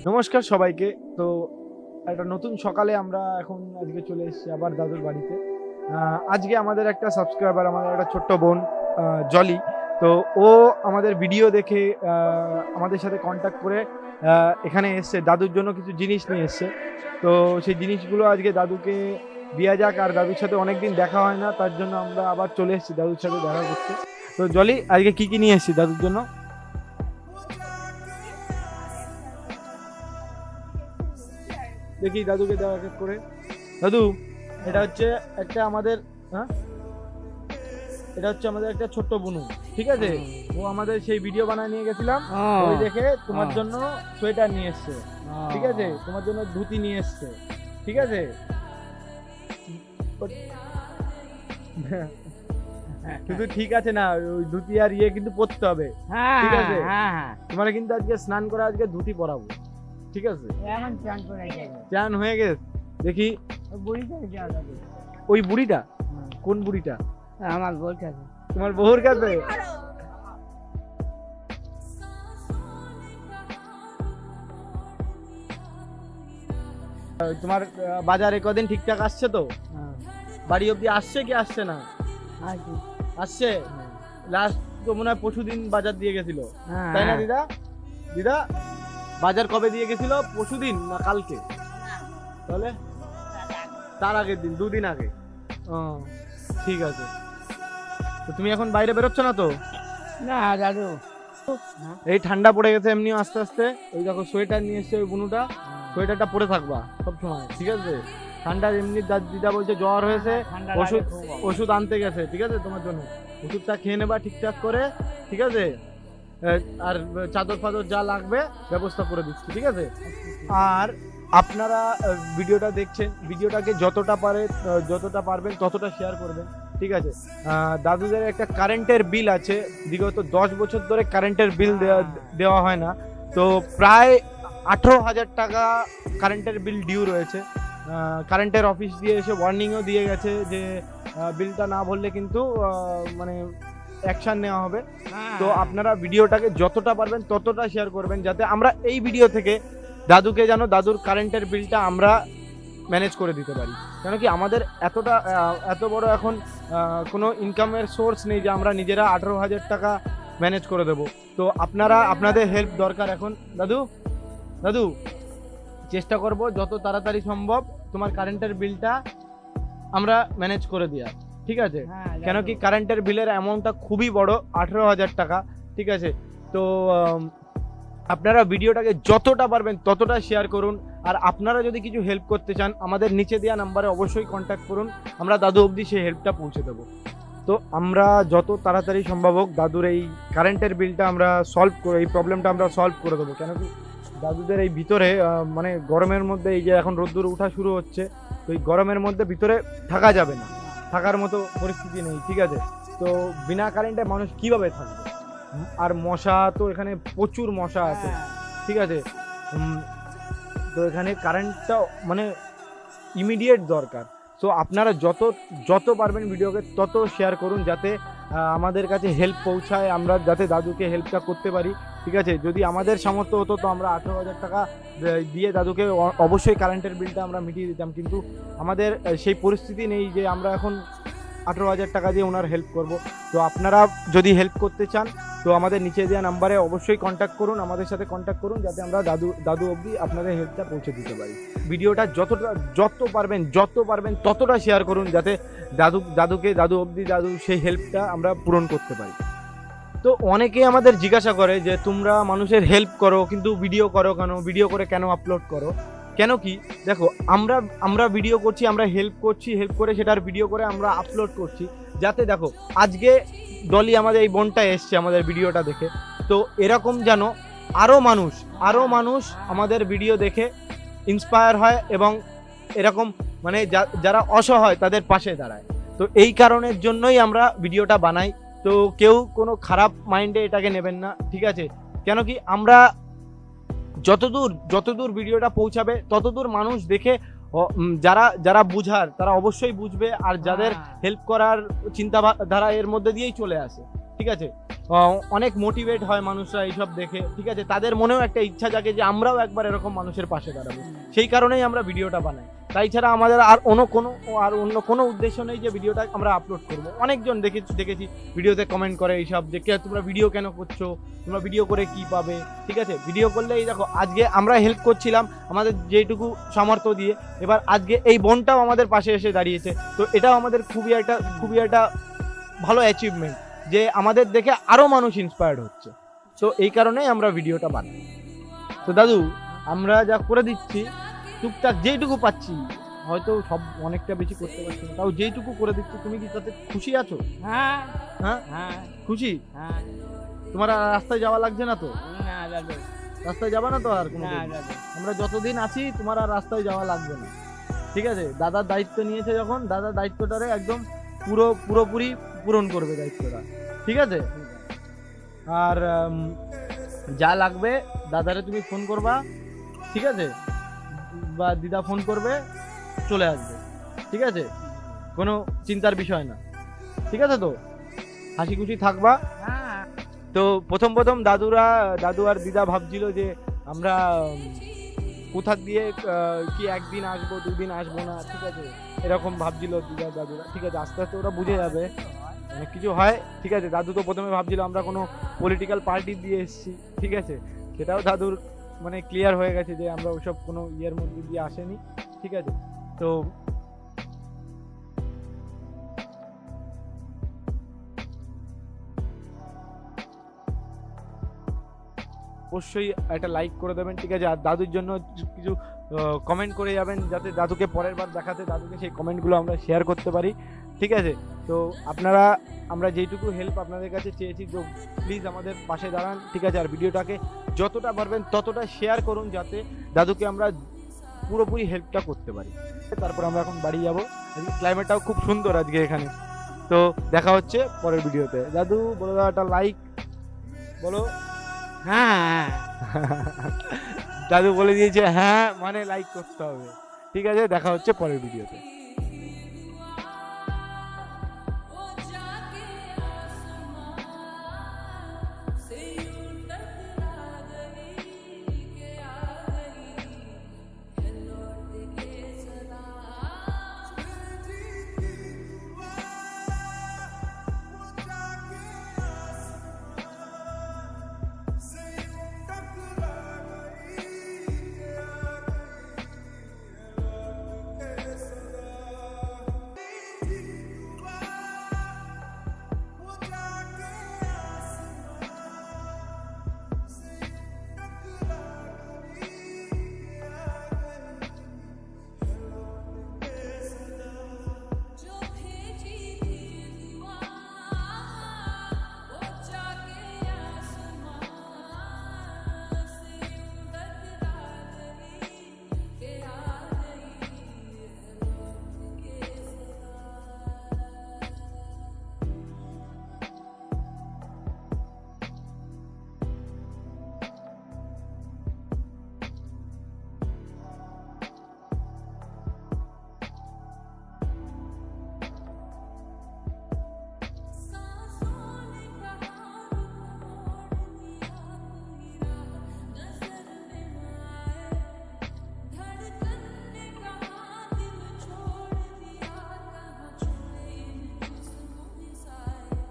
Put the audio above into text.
নমস্কার সবাইকে। তো একটা নতুন সকালে আমরা এখন আজকে চলে এসেছি আবার দাদুর বাড়িতে। আজকে আমাদের একটা সাবস্ক্রাইবার, আমাদের একটা ছোট্ট বোন জলি। তো ও আমাদের ভিডিও দেখে আমাদের সাথে কন্ট্যাক্ট করে এখানে এসছে, দাদুর জন্য কিছু জিনিস নিয়ে এসছে। তো সেই জিনিসগুলো আজকে দাদুকে দেওয়া যাক, আর দাদুর সাথে অনেকদিন দেখা হয় না, তার জন্য আমরা আবার চলে এসেছি দাদুর সাথে দেখা করতে। তো জলি, আজকে কি কি নিয়ে এসেছি দাদুর জন্য? দেখি দাদুকে দেওয়া এক এক করে। দাদু, এটা হচ্ছে একটা আমাদের, হ্যাঁ, এটা হচ্ছে আমাদের একটা ছোট্ট বুনু, ঠিক আছে? ও আমাদের সেই ভিডিও বানায় নিয়ে গেছিলাম, ওই দেখে তোমার জন্য সোয়েটার নিয়ে এসছে, ঠিক আছে? তোমার জন্য ধুতি নিয়ে এসছে, ঠিক আছে? কিন্তু ঠিক আছে না, ওই ধুতি আর ইয়ে কিন্তু পরতে হবে, ঠিক আছে? তোমার কিন্তু আজকে স্নান করে আজকে ধুতি পরাবো, ঠিক আছে? চান হয়ে গেছে? দেখি ওই বুড়িটা, কোন বুড়িটা? আমার বউর কাছে। তোমার বউর কাছে? তোমার বাজারে কদিন ঠিকঠাক আসছে তো? বাড়ি অব্দি আসছে কি আসছে না? আসছে। লাস্ট তো মনে হয় পরশুদিন বাজার দিয়ে গেছিল, তাই না দিদা? দিদা, বাজার কবে দিয়ে গেছিল? পরশুদিন না কালকে? তাহলে তার আগের দিন, দুদিন আগে। ও, ঠিক আছে। তো তুমি এখন বাইরে বেরোচ্ছ না তো? না দাদু, এই ঠান্ডা পড়ে গেছে এমনিও আস্তে আস্তে। ওই দেখো সোয়েটার নিয়ে এসছে ওই বুনুটা, সোয়েটারটা পরে থাকবা সব সময়, ঠিক আছে? ঠান্ডা এমনি দিদা বলছে জ্বর হয়েছে, ওষুধ ওষুধ আনতে গেছে, ঠিক আছে? তোমার জন্য ওষুধটা খেয়ে নেবা ঠিকঠাক করে, ঠিক আছে? আর চাদর ফাদর যা লাগবে ব্যবস্থা করে দিচ্ছি, ঠিক আছে? আর আপনারা ভিডিওটা দেখছেন, ভিডিওটাকে যতটা পারবেন ততটা শেয়ার করবেন, ঠিক আছে? দাদুদের একটা কারেন্টের বিল আছে, বিগত 10 বছর ধরে কারেন্টের বিল দেওয়া হয় না। তো প্রায় 18,000 টাকা কারেন্টের বিল ডিউ রয়েছে। কারেন্টের অফিস দিয়ে এসে ওয়ার্নিংও দিয়ে গেছে যে বিলটা না ভরলে কিন্তু মানে অ্যাকশন নেওয়া হবে। তো আপনারা ভিডিওটাকে যতটা পারবেন ততটা শেয়ার করবেন, যাতে আমরা এই ভিডিও থেকে দাদুকে যেন দাদুর কারেন্টের বিলটা আমরা ম্যানেজ করে দিতে পারি। কেন কি আমাদের এত বড় এখন কোনো ইনকামের সোর্স নেই যে আমরা নিজেরা 18,000 টাকা ম্যানেজ করে দেব। তো আপনাদের হেল্প দরকার এখন। দাদু, দাদু, চেষ্টা করব যত তাড়াতাড়ি সম্ভব তোমার কারেন্টের বিলটা আমরা ম্যানেজ করে দেওয়ার, ঠিক আছে? কেন কি কারেন্টের বিলের অ্যামাউন্টটা খুবই বড়, 18,000 টাকা, ঠিক আছে? তো আপনারা ভিডিওটাকে যতটা পারবেন ততটা শেয়ার করুন। আর আপনারা যদি কিছু হেল্প করতে চান আমাদের নিচে দেওয়া নাম্বারে অবশ্যই কন্ট্যাক্ট করুন, আমরা দাদু অবধি সেই হেল্পটা পৌঁছে দেবো। তো আমরা যত তাড়াতাড়ি সম্ভব হোক দাদুর এই কারেন্টের বিলটা আমরা এই প্রবলেমটা আমরা সলভ করে দেবো। কেন কি দাদুদের এই ভিতরে মানে গরমের মধ্যে, এই যে এখন রোদ্দুর ওঠা শুরু হচ্ছে, তো এই গরমের মধ্যে ভিতরে থাকা যাবে না, থাকার মতো পরিস্থিতি নেই, ঠিক আছে? তো বিনা কারেন্টে মানুষ কিভাবে থাকবে? আর মশা তো এখানে প্রচুর মশা আছে, ঠিক আছে? তো এখানে কারেন্টটা মানে ইমিডিয়েট দরকার। সো আপনারা যত পারবেন ভিডিওকে তত শেয়ার করুন, যাতে আমাদের কাছে হেল্প পৌঁছায়, আমরা যাতে দাদুকে হেল্পটা করতে পারি, ঠিক আছে? যদি আমাদের সামর্থ্য হতো তো আমরা 18,000 টাকা দিয়ে দাদুকে অবশ্যই কারেন্টের বিলটা আমরা মিটিয়ে দিতাম, কিন্তু আমাদের সেই পরিস্থিতি নেই যে আমরা এখন 18,000 টাকা দিয়ে ওনার হেল্প করব। তো আপনারা যদি হেল্প করতে চান তো আমাদের নিচে দেওয়া নাম্বারে অবশ্যই কন্ট্যাক্ট করুন, আমাদের সাথে কন্ট্যাক্ট করুন, যাতে আমরা দাদু অবধি আপনাদের হেল্পটা পৌঁছে দিতে পারি। ভিডিওটা যত পারবেন ততটা শেয়ার করুন, যাতে দাদু অবধি সেই হেল্পটা আমরা পূরণ করতে পারি। তো অনেকেই আমাদের জিজ্ঞাসা করে যে তোমরা মানুষের হেল্প করো কিন্তু ভিডিও করো কেন, ভিডিও করে কেন আপলোড করো? কেন কি দেখো, আমরা ভিডিও করছি, আমরা হেল্প করে সেটার ভিডিও করে আমরা আপলোড করছি, যাতে দেখো আজকে ডলি আমাদের এই বোনটা এসছে আমাদের ভিডিওটা দেখে, তো এরকম যেন আরও মানুষ আমাদের ভিডিও দেখে ইন্সপায়ার হয় এবং এরকম মানে যারা অসহায় তাদের পাশে দাঁড়ায়। তো এই কারণের জন্যই আমরা ভিডিওটা বানাই। তো কেউ কোনো খারাপ মাইন্ডে এটাকে নেবেন না, ঠিক আছে? কেন কি আমরা যতদূর ভিডিওটা পৌঁছাবে ততদূর মানুষ দেখে যারা বুঝার তারা অবশ্যই বুঝবে, আর যাদের হেল্প করার চিন্তাধারা এর মধ্যে দিয়েই চলে আসে, ঠিক আছে, অনেক মোটিভেট হয় মানুষরা এইসব দেখে, ঠিক আছে, তাদের মনেও একটা ইচ্ছা জাগে যে আমরাও একবার এরকম মানুষের পাশে দাঁড়াবো, সেই কারণেই আমরা ভিডিওটা বানাই। তাই ছাড়া আমাদের অন্য কোনো উদ্দেশ্য নেই যে ভিডিওটা আমরা আপলোড করব। অনেকজন দেখেছি ভিডিওতে কমেন্ট করে এইসব যে তোমরা ভিডিও কেন করছো, তোমরা ভিডিও করে কি পাবে, ঠিক আছে, ভিডিও করলে এই দেখো আজকে আমরা হেল্প করছিলাম আমাদের যেটুকু সামর্থ্য দিয়ে, এবার আজকে এই বোনটাও আমাদের পাশে এসে দাঁড়িয়েছে, তো এটাও আমাদের খুবই একটা ভালো অ্যাচিভমেন্ট যে আমাদের দেখে আরো মানুষ ইন্সপায়ার্ড হচ্ছে। তো এই কারণেই আমরা ভিডিওটা বানাই। তো দাদু, আমরা যা করে দিচ্ছি টুকটাক যেইটুকু পাচ্ছি, হয়তো সব অনেকটা বেশি করতে পারছি না, তাও যেইটুকু করে দিচ্ছি, তুমি কি তাতে খুশি আছো? হ্যাঁ হ্যাঁ হ্যাঁ খুশি? হ্যাঁ। তোমার আর রাস্তায় যাওয়া লাগছে না তো? না দাদু, রাস্তায় যাবা না তো আর কোনো? না দাদু। আমরা যতদিন আছি তোমার আর রাস্তায় যাওয়া লাগবে না, ঠিক আছে। দাদার দায়িত্ব নিয়েছে যখন, দাদার দায়িত্বটারে একদম পুরোপুরি পূরণ করবে দায়িত্বটা, ঠিক আছে। আর যা লাগবে দাদারে তুমি ফোন করবা, ঠিক আছে, বা দিদা ফোন করবে, চলে আসবে, ঠিক আছে, কোনো চিন্তার বিষয় না, ঠিক আছে। তো হাসি খুশি থাকবা। হ্যাঁ তো প্রথম দাদু আর দিদা ভাবছিল যে আমরা কোথা দিয়ে কি একদিন আসবো, দুদিন আসবো না, ঠিক আছে, এরকম ভাবছিল দাদুরা, ঠিক আছে। আস্তে আস্তে ওরা বুঝে যাবে, অনেক কিছু হয়, ঠিক আছে। দাদু তো প্রথমে ভাবছিল আমরা কোনো পলিটিক্যাল পার্টি দিয়ে এসেছি, ঠিক আছে, সেটাও দাদুর মানে ক্লিয়ার হয়ে গেছে যে আমরা ওসব কোনো ইয়ের মধ্যে দিয়ে আসেনি, ঠিক আছে। তো অবশ্যই একটা লাইক করে দেবেন, ঠিক আছে। আর দাদুর জন্য কিছু কমেন্ট করে যাবেন, যাতে দাদুকে পরের বার দেখাতে দাদুকে সেই কমেন্টগুলো আমরা শেয়ার করতে পারি, ঠিক আছে। তো আমরা যেইটুকু হেল্প আপনাদের কাছে চেয়েছি, তো প্লিজ আমাদের পাশে দাঁড়ান, ঠিক আছে। আর ভিডিওটাকে যতটা পারবেন ততটা শেয়ার করুন, যাতে দাদুকে আমরা পুরোপুরি হেল্পটা করতে পারি। তারপর আমরা এখন বাড়ি যাবো, ক্লাইমেটটাও খুব সুন্দর আজকে এখানে। তো দেখা হচ্ছে পরের ভিডিওতে। দাদু বলো, একটা লাইক বলো। হ্যাঁ। দাদু বলে দিয়েছে হ্যাঁ মানে লাইক করতে হবে, ঠিক আছে। দেখা হচ্ছে পরের ভিডিওতে।